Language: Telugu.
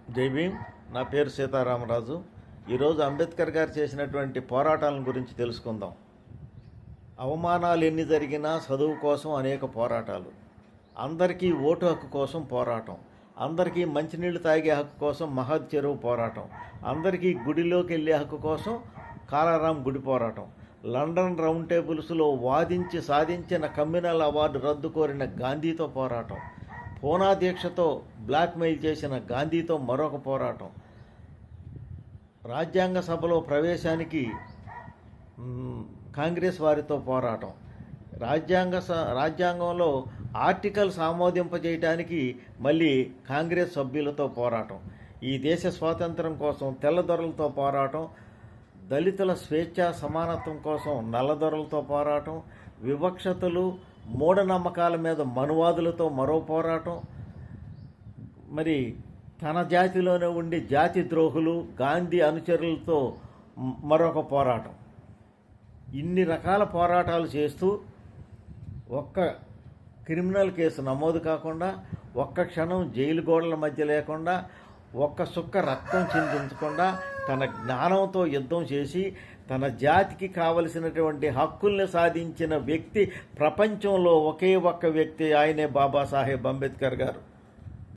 జై భీమ్. నా పేరు సీతారామరాజు. ఈరోజు అంబేద్కర్ గారు చేసినటువంటి పోరాటాల గురించి తెలుసుకుందాం. అవమానాలు ఎన్ని జరిగినా చదువు కోసం అనేక పోరాటాలు, అందరికీ ఓటు హక్కు కోసం పోరాటం, అందరికీ మంచినీళ్ళు తాగే హక్కు కోసం మహద్ చెరువు పోరాటం, అందరికీ గుడిలోకి వెళ్ళే హక్కు కోసం కాలారాం గుడి పోరాటం, లండన్ రౌండ్ టేబుల్స్లో వాదించి సాధించిన కమ్యూనల్ అవార్డు రద్దు కోరిన గాంధీతో పోరాటం, పూనా దీక్షతో బ్లాక్మెయిల్ చేసిన గాంధీతో మరొక పోరాటం, రాజ్యాంగ సభలో ప్రవేశానికి కాంగ్రెస్ వారితో పోరాటం, రాజ్యాంగంలో ఆర్టికల్స్ ఆమోదింపజేయటానికి మళ్ళీ కాంగ్రెస్ సభ్యులతో పోరాటం, ఈ దేశ స్వాతంత్రం కోసం తెల్లదొరలతో పోరాటం, దళితుల స్వేచ్ఛ సమానత్వం కోసం నల్లదొరలతో పోరాటం, వివక్షతలు మూఢనమ్మకాల మీద మనువాదులతో మరో పోరాటం, మరి తన జాతిలోనే ఉండి జాతి ద్రోహులు గాంధీ అనుచరులతో మరొక పోరాటం. ఇన్ని రకాల పోరాటాలు చేస్తూ ఒక్క క్రిమినల్ కేసు నమోదు కాకుండా, ఒక్క క్షణం జైలు గోడల మధ్య లేకుండా, ఒక్క సుక్క రక్తం చిందించకుండా తన జ్ఞానంతో యుద్ధం చేసి తన జాతికి కావలసినటువంటి హక్కుల్ని సాధించిన వ్యక్తి ప్రపంచంలో ఒకే ఒక్క వ్యక్తి, ఆయనే బాబాసాహెబ్ అంబేద్కర్ గారు.